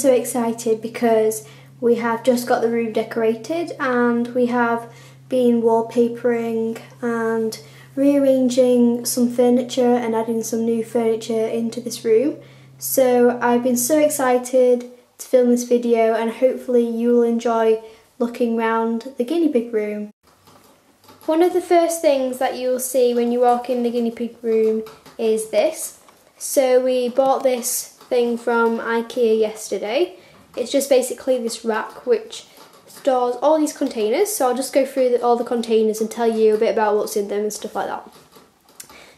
so excited because we have just got the room decorated and we have been wallpapering and rearranging some furniture and adding some new furniture into this room. So I've been so excited to film this video and hopefully you will enjoy looking around the guinea pig room. One of the first things that you'll see when you walk in the guinea pig room is this. So we bought this thing from IKEA yesterday. It's just basically this rack which stores all these containers, so I'll just go through all the containers and tell you a bit about what's in them and stuff like that.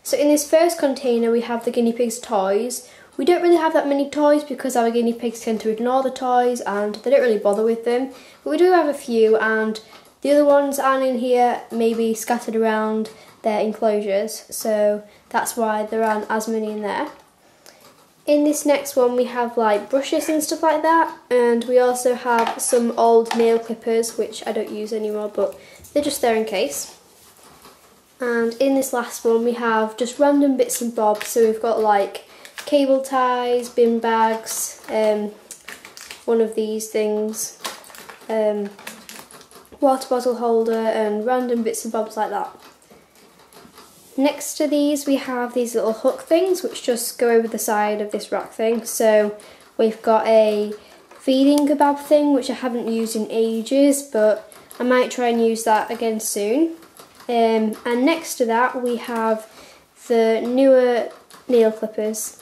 So in this first container we have the guinea pig's toys. We don't really have that many toys because our guinea pigs tend to ignore the toys and they don't really bother with them, but we do have a few, and the other ones aren't in here, maybe scattered around their enclosures, so that's why there aren't as many in there. In this next one we have like brushes and stuff like that, and we also have some old nail clippers which I don't use anymore, but they're just there in case. And in this last one we have just random bits and bobs, so we've got like cable ties, bin bags, one of these things, water bottle holder, and random bits and bobs like that. Next to these we have these little hook things which just go over the side of this rack thing. So we've got a feeding kebab thing which I haven't used in ages, but I might try and use that again soon. And next to that we have the newer nail clippers.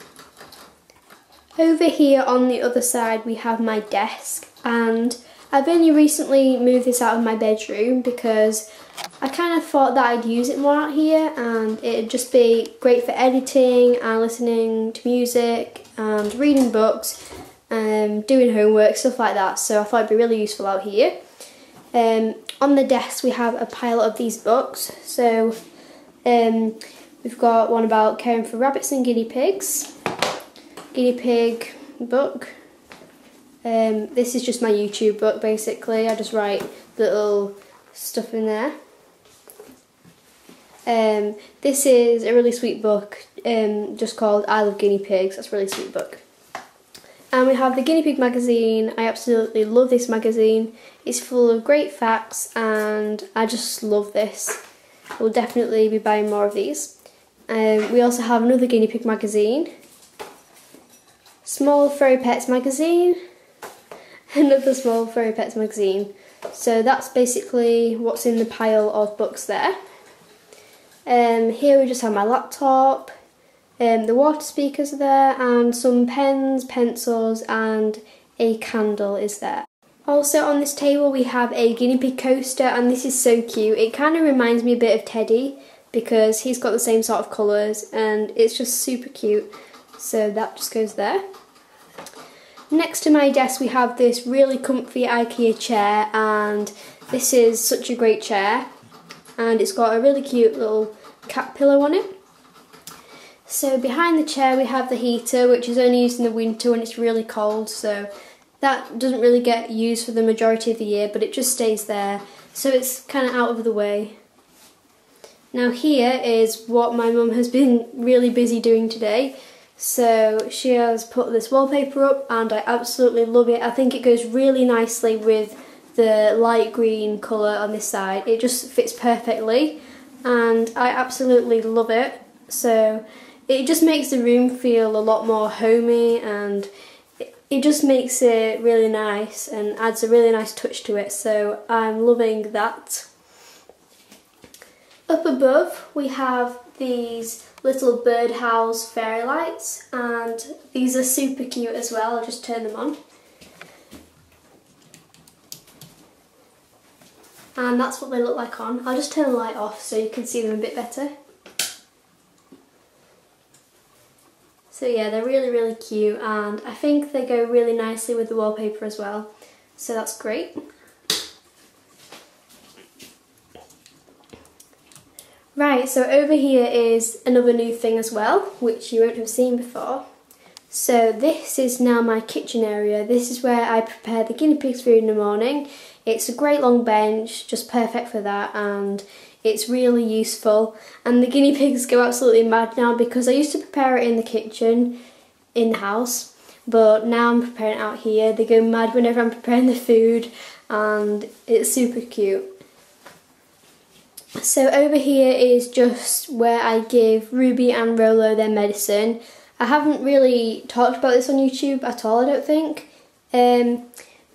Over here on the other side we have my desk, and I've only recently moved this out of my bedroom because I kind of thought that I'd use it more out here and it'd just be great for editing and listening to music and reading books and doing homework, stuff like that, so I thought it'd be really useful out here. On the desk we have a pile of these books, so we've got one about caring for rabbits and guinea pigs, guinea pig book. This is just my YouTube book basically, I just write little stuff in there. This is a really sweet book just called I Love Guinea Pigs, that's a really sweet book. And we have the Guinea Pig magazine. I absolutely love this magazine, it's full of great facts and I just love this. We'll definitely be buying more of these. We also have another Guinea Pig magazine, Small Furry Pets magazine, another Small Furry Pets magazine. So that's basically what's in the pile of books there. Here we just have my laptop, the water speakers are there, and some pens, pencils and a candle is there. Also on this table we have a guinea pig coaster, and this is so cute. It kind of reminds me a bit of Teddy because he's got the same sort of colours and it's just super cute, so that just goes there. Next to my desk we have this really comfy IKEA chair, and this is such a great chair and it's got a really cute little cat pillow on it. So behind the chair we have the heater, which is only used in the winter when it's really cold, so that doesn't really get used for the majority of the year, but it just stays there, so it's kind of out of the way. Now here is what my mum has been really busy doing today. So she has put this wallpaper up and I absolutely love it. I think it goes really nicely with the light green colour on this side. It just fits perfectly and I absolutely love it. So it just makes the room feel a lot more homey and it just makes it really nice and adds a really nice touch to it, so I'm loving that. Up above we have these little birdhouse fairy lights and these are super cute as well. I'll just turn them on. And that's what they look like on. I'll just turn the light off so you can see them a bit better. So yeah, they're really, really cute and I think they go really nicely with the wallpaper as well. So that's great. Right, so over here is another new thing as well, which you won't have seen before. So this is now my kitchen area. This is where I prepare the guinea pigs food in the morning. It's a great long bench, just perfect for that, and it's really useful. And the guinea pigs go absolutely mad now because I used to prepare it in the kitchen, in the house, but now I'm preparing it out here. They go mad whenever I'm preparing the food, and it's super cute. So over here is just where I give Ruby and Rolo their medicine. I haven't really talked about this on YouTube at all, I don't think.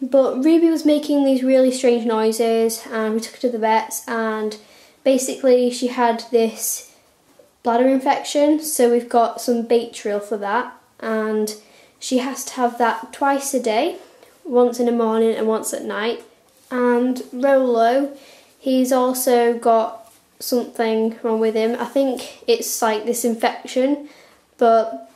But Ruby was making these really strange noises, and we took her to the vets, and basically she had this bladder infection, so we've got some Batriol for that, and she has to have that twice a day, once in the morning and once at night. And Rolo, he's also got something wrong with him. I think it's like this infection, but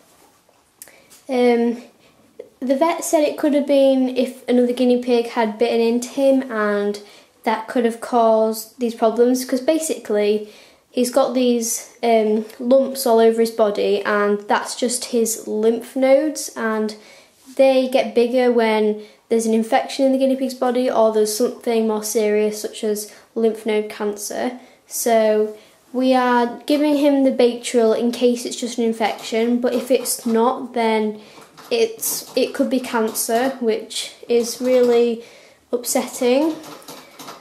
the vet said it could have been if another guinea pig had bitten into him, and that could have caused these problems, because basically he's got these lumps all over his body, and that's just his lymph nodes, and they get bigger when there's an infection in the guinea pig's body or there's something more serious such as lymph node cancer. So we are giving him the Batriol in case it's just an infection, but if it's not, then it could be cancer, which is really upsetting.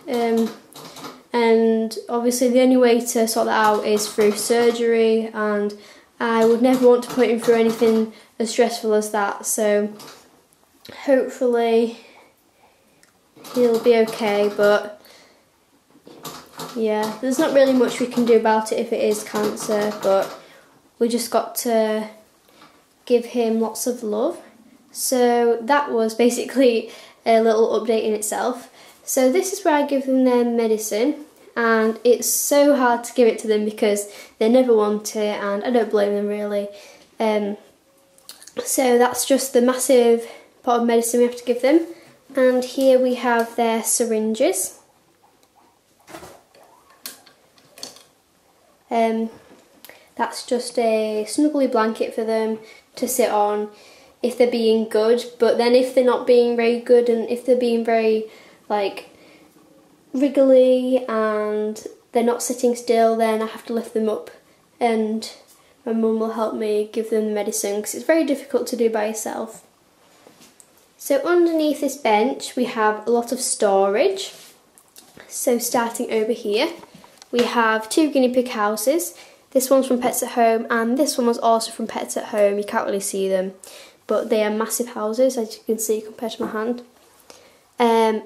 And obviously the only way to sort that out is through surgery, and I would never want to put him through anything as stressful as that, so hopefully he'll be okay. But yeah, there's not really much we can do about it if it is cancer, but we just got to give him lots of love. So that was basically a little update in itself. So this is where I give them their medicine, and it's so hard to give it to them because they never want it, and I don't blame them really. So that's just the massive pot of medicine we have to give them. And here we have their syringes. That's just a snuggly blanket for them to sit on if they're being good, but then if they're not being very good, and if they're being very like wriggly and they're not sitting still, then I have to lift them up, and my mum will help me give them the medicine because it's very difficult to do by yourself. So underneath this bench we have a lot of storage. So starting over here we have 2 guinea pig houses. This one's from Pets at Home, and this one was also from Pets at Home. You can't really see them, but they are massive houses, as you can see compared to my hand.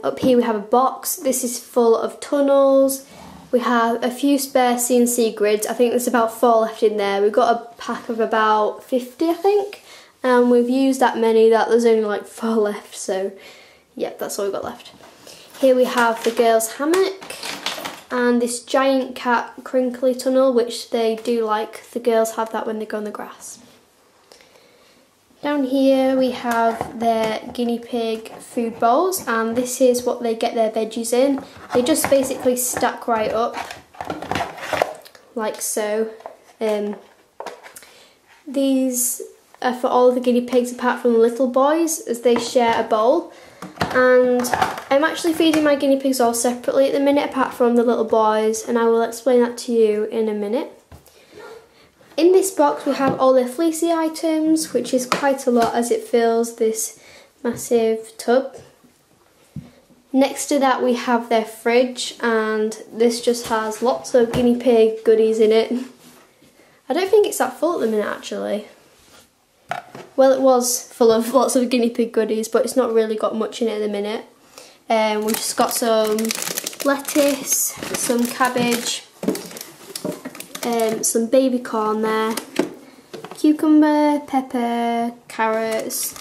Up here we have a box. This is full of tunnels. We have a few spare CNC grids. I think there's about 4 left in there. We've got a pack of about 50, I think, and we've used that many that there's only like 4 left, so yep, that's all we've got left. Here we have the girls' hammock and this giant cat crinkly tunnel, which they do like. The girls have that when they go on the grass. Down here we have their guinea pig food bowls, and this is what they get their veggies in. They just basically stack right up, like so. These are for all of the guinea pigs apart from the little boys, as they share a bowl. And I'm actually feeding my guinea pigs all separately at the minute, apart from the little boys, and I will explain that to you in a minute. In this box we have all their fleecy items, which is quite a lot as it fills this massive tub. Next to that we have their fridge, and this just has lots of guinea pig goodies in it. I don't think it's that full at the minute actually. Well, it was full of lots of guinea pig goodies, but it's not really got much in it at the minute. We've just got some lettuce, some cabbage, some baby corn there, cucumber, pepper, carrots.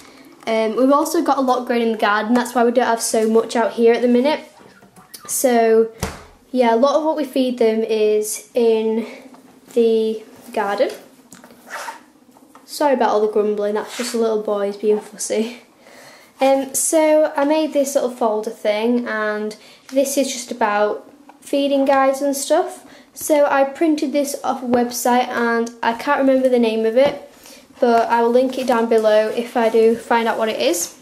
We've also got a lot growing in the garden, that's why we don't have so much out here at the minute. So yeah, a lot of what we feed them is in the garden. Sorry about all the grumbling, that's just the little boys being fussy. So I made this little folder thing, and this is just about feeding guides and stuff. So I printed this off a website, and I can't remember the name of it, but I will link it down below if I do find out what it is.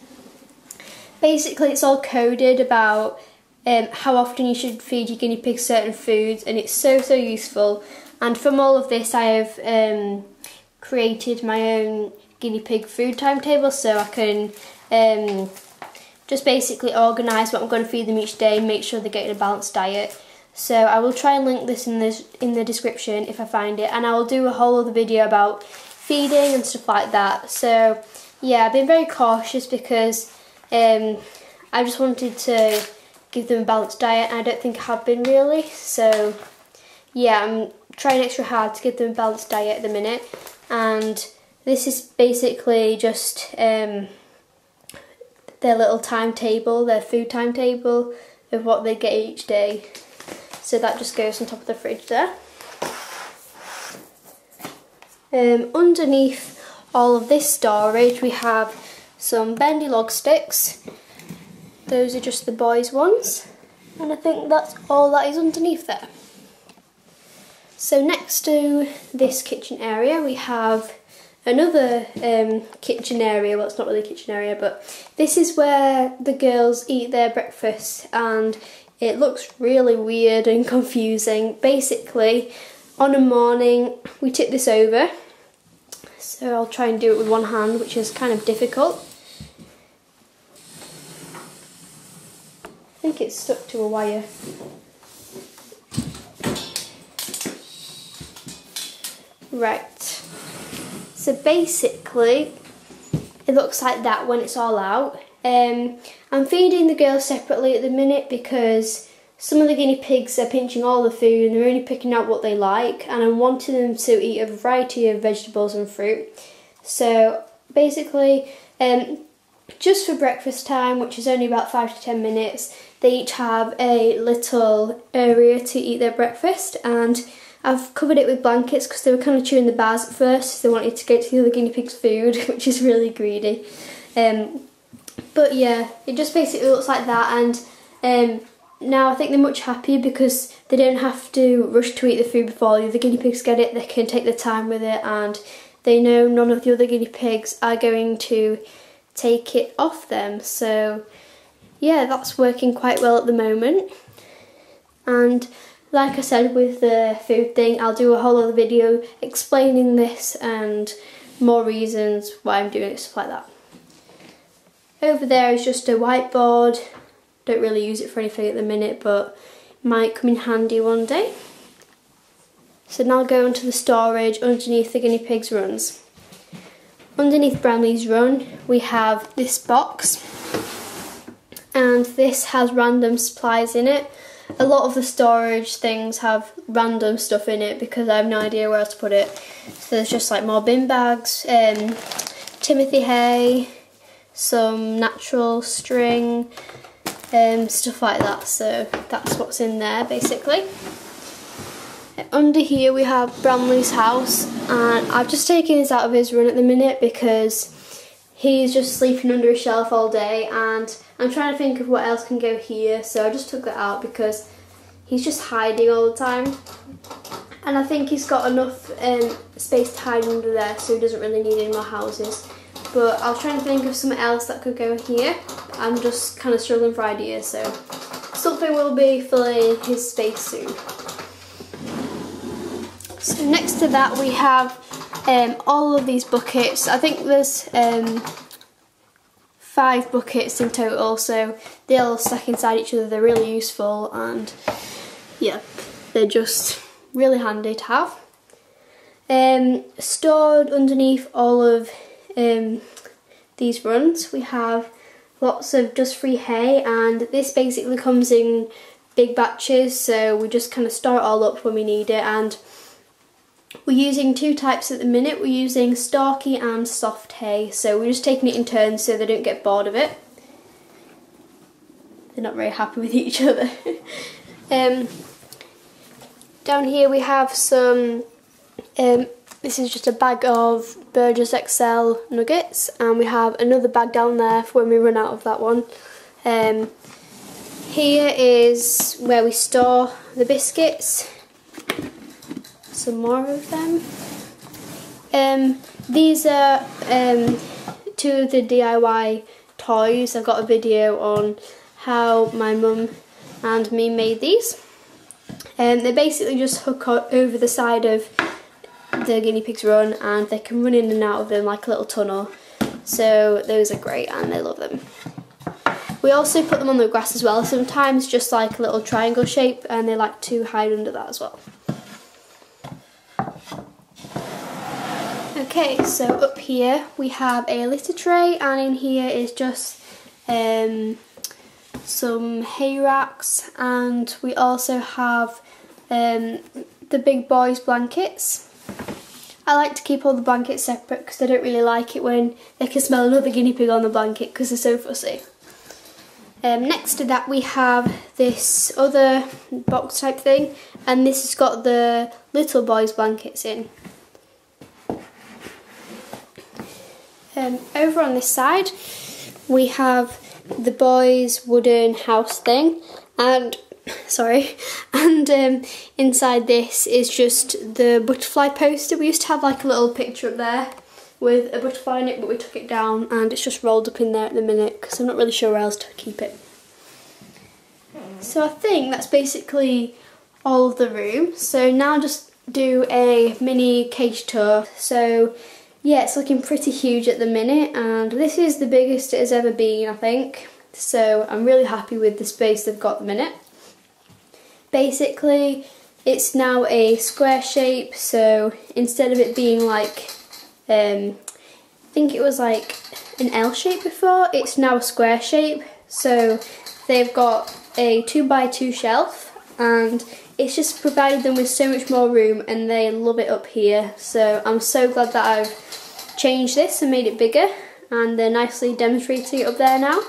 Basically it's all coded about how often you should feed your guinea pigs certain foods, and it's so useful. And from all of this I have created my own guinea pig food timetable, so I can just basically organise what I'm going to feed them each day and make sure they're getting a balanced diet. So I will try and link this in the description if I find it, and I will do a whole other video about feeding and stuff like that. So yeah, I've been very cautious because I just wanted to give them a balanced diet, and I don't think I have been really. So yeah, I'm trying extra hard to give them a balanced diet at the minute, and this is basically just their little timetable, their food timetable of what they get each day. So that just goes on top of the fridge there. Underneath all of this storage we have some bendy log sticks. Those are just the boys' ones, and I think that's all that is underneath there. So next to this kitchen area we have another kitchen area. Well, it's not really a kitchen area, but this is where the girls eat their breakfast, and it looks really weird and confusing. Basically, on a morning we tip this over, so I'll try and do it with one hand, which is kind of difficult. I think it's stuck to a wire. Right, so basically it looks like that when it's all out. I'm feeding the girls separately at the minute because some of the guinea pigs are pinching all the food and they're only picking out what they like, and I'm wanting them to eat a variety of vegetables and fruit. So basically, just for breakfast time, which is only about 5 to 10 minutes, they each have a little area to eat their breakfast, and I've covered it with blankets because they were kind of chewing the bars at first, so they wanted to get to the other guinea pig's food, which is really greedy. But yeah, it just basically looks like that, and now I think they're much happier because they don't have to rush to eat the food before the other guinea pigs get it. They can take their time with it, and they know none of the other guinea pigs are going to take it off them. So yeah, that's working quite well at the moment. And like I said with the food thing, I'll do a whole other video explaining this and more reasons why I'm doing it, stuff like that. Over there is just a whiteboard. Don't really use it for anything at the minute, but might come in handy one day. So now I'll go into the storage underneath the guinea pig's runs. Underneath Bramley's run we have this box, and this has random supplies in it. A lot of the storage things have random stuff in it because I have no idea where else to put it. So there's just like more bin bags, Timothy hay, some natural string, stuff like that. So that's what's in there basically. Under here we have Bramley's house, and I've just taken this out of his run at the minute because he's just sleeping under a shelf all day, and I'm trying to think of what else can go here, so I just took that out because he's just hiding all the time, and I think he's got enough space to hide under there, so he doesn't really need any more houses. But I'll try and think of something else that could go here. I'm just kind of struggling for ideas, so something will be filling his space soon. So next to that we have all of these buckets. I think there's 5 buckets in total, so they all stack inside each other. They're really useful, and yeah, they're just really handy to have. Stored underneath all of these runs we have lots of dust-free hay, and this basically comes in big batches, so we just kind of store it all up when we need it. And we're using 2 types at the minute. We're using stalky and soft hay, so we're just taking it in turns so they don't get bored of it. They're not very happy with each other. Down here we have some, this is just a bag of Burgess XL nuggets, and we have another bag down there for when we run out of that one. Here is where we store the biscuits. Some more of them. These are 2 of the DIY toys. I've got a video on how my mum and me made these. They basically just hook over the side of the guinea pigs run, and they can run in and out of them like a little tunnel. So those are great and they love them. We also put them on the grass as well, sometimes just like a little triangle shape, and they like to hide under that as well. Okay, so up here we have a litter tray, and in here is just some hay racks, and we also have the big boys' blankets. I like to keep all the blankets separate because I don't really like it when they can smell another guinea pig on the blanket because they're so fussy. Next to that we have this other box type thing, and this has got the little boys' blankets in. Over on this side we have the boys' wooden house thing, and inside this is just the butterfly poster. We used to have like a little picture up there with a butterfly in it, but we took it down and it's just rolled up in there at the minute because I'm not really sure where else to keep it. So I think that's basically all of the room. So now just do a mini cage tour. So yeah, it's looking pretty huge at the minute, and this is the biggest it has ever been, I think. So I'm really happy with the space they've got at the minute. Basically, it's now a square shape, so instead of it being like, I think it was like an L shape before, it's now a square shape. So they've got a 2x2 shelf, and it's just provided them with so much more room, and they love it up here. So I'm so glad that I've changed this and made it bigger, and they're nicely demonstrating it up there now.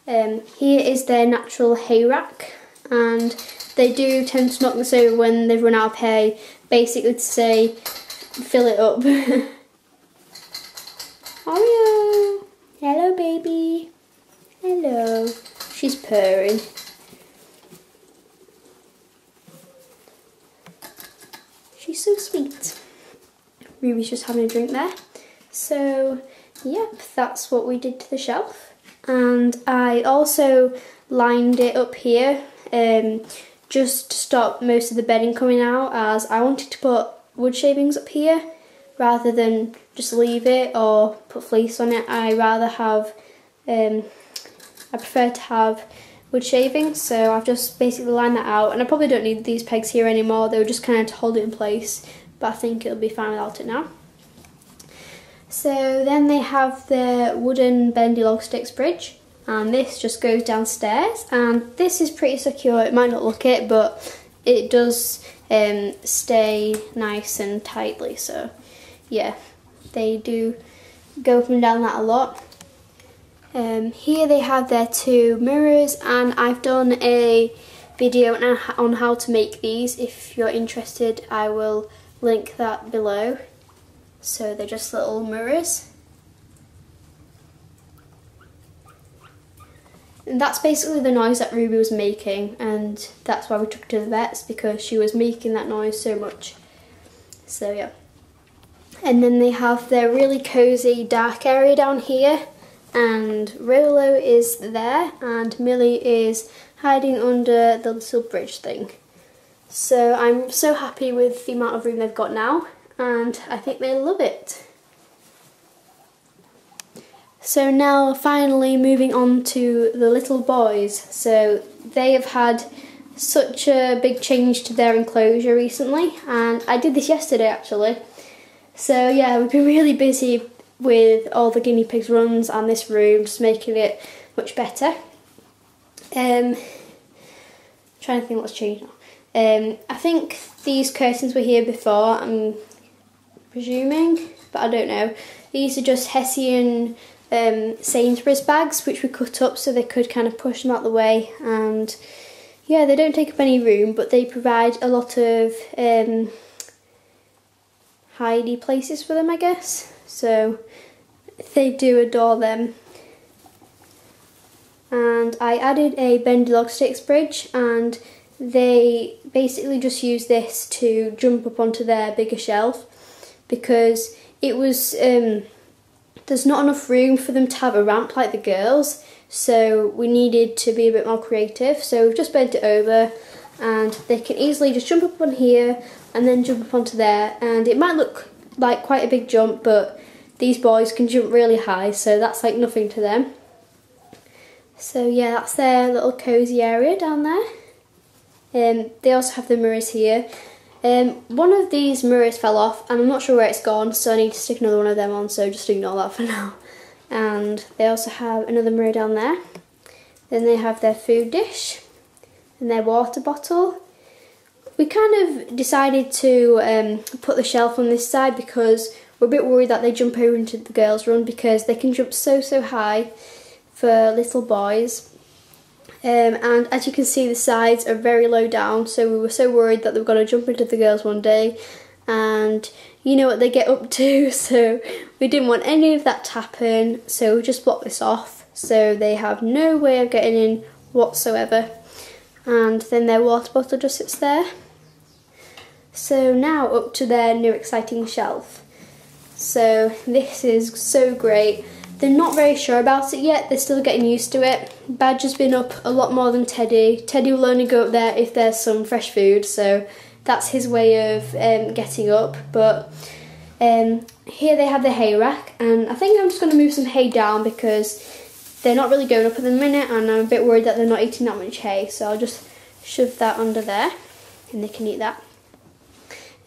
Here is their natural hay rack, and they do tend to knock this over when they've run out of hay, basically to say, fill it up. Oreo! Hello, baby. Hello. She's purring. She's so sweet. Ruby's just having a drink there. So, yep, that's what we did to the shelf. And I also lined it up here just to stop most of the bedding coming out, as I wanted to put wood shavings up here rather than just leave it or put fleece on it. I prefer to have wood shavings, so I've just basically lined that out, and I probably don't need these pegs here anymore. They were just kind of to hold it in place, but I think it'll be fine without it now. So then they have their wooden bendy log sticks bridge, and this just goes downstairs, and this is pretty secure. It might not look it, but it does stay nice and tightly, so yeah, they do go up and down that a lot. Here they have their two mirrors, and I've done a video on how to make these. If you're interested, I will link that below. So they're just little mirrors. And that's basically the noise that Ruby was making, and that's why we took her to the vets, because she was making that noise so much. So yeah. And then they have their really cozy dark area down here, and Rolo is there, and Millie is hiding under the little bridge thing. So I'm so happy with the amount of room they've got now, and I think they love it. So now finally moving on to the little boys. So they have had such a big change to their enclosure recently, and I did this yesterday actually. So yeah, we've been really busy with all the guinea pigs runs and this room, just making it much better. Trying to think what's changed now. I think these curtains were here before, I'm presuming, but I don't know. These are just Hessian Sainsbury's bags, which we cut up so they could kind of push them out the way, and yeah, they don't take up any room, but they provide a lot of hidey places for them, I guess. So they do adore them. And I added a bendy log sticks bridge, and they basically just use this to jump up onto their bigger shelf, because it was there's not enough room for them to have a ramp like the girls, so we needed to be a bit more creative. So we've just bent it over, and they can easily just jump up on here and then jump up onto there, and it might look like quite a big jump, but these boys can jump really high, so that's like nothing to them. So yeah, that's their little cosy area down there. They also have the mirrors here. One of these mirrors fell off and I'm not sure where it's gone, so I need to stick another one of them on, so just ignore that for now. And they also have another mirror down there. Then they have their food dish and their water bottle. We kind of decided to put the shelf on this side because we're a bit worried that they jump over into the girls' run, because they can jump so high for little boys. And as you can see, the sides are very low down, so we were so worried that they were going to jump into the girls one day, and you know what they get up to, so we didn't want any of that to happen, so we just blocked this off so they have no way of getting in whatsoever. And then their water bottle just sits there. So now up to their new exciting shelf. So this is so great. They're not very sure about it yet, they're still getting used to it. Badger's been up a lot more than Teddy. Teddy will only go up there if there's some fresh food, so that's his way of getting up. But here they have the hay rack, and I think I'm just going to move some hay down because they're not really going up at the minute, and I'm a bit worried that they're not eating that much hay, so I'll just shove that under there and they can eat that.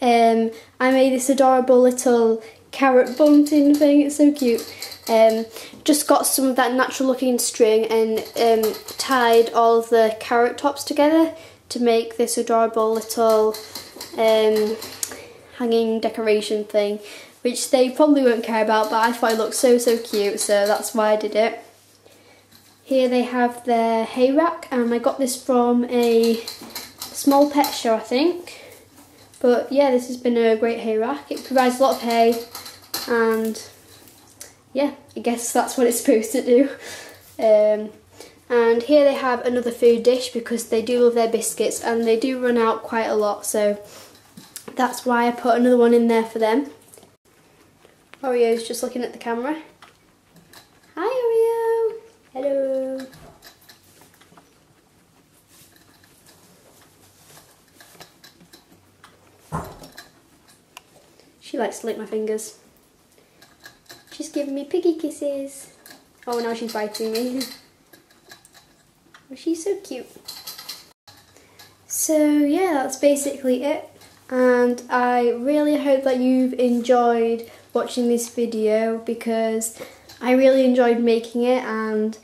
I made this adorable little carrot bunting thing, it's so cute. Just got some of that natural looking string and tied all of the carrot tops together to make this adorable little hanging decoration thing, which they probably won't care about, but I thought it looked so cute, so that's why I did it. Here they have their hay rack, and I got this from a small pet show, I think. But yeah, this has been a great hay rack. It provides a lot of hay, and yeah, I guess that's what it's supposed to do. And here they have another food dish because they do love their biscuits and they do run out quite a lot, so that's why I put another one in there for them. Oreo's just looking at the camera. Hi Oreo! Hello! She likes to lick my fingers. She's giving me piggy kisses. Oh, now she's biting me. Oh, she's so cute. So yeah, that's basically it. And I really hope that you've enjoyed watching this video, because I really enjoyed making it, and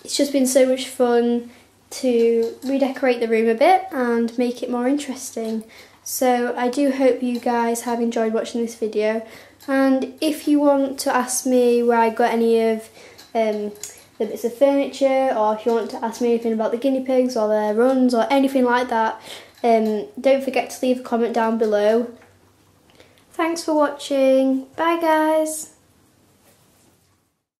it's just been so much fun to redecorate the room a bit and make it more interesting. So I do hope you guys have enjoyed watching this video, and if you want to ask me where I got any of the bits of furniture, or if you want to ask me anything about the guinea pigs or their runs or anything like that, don't forget to leave a comment down below. Thanks for watching. Bye guys.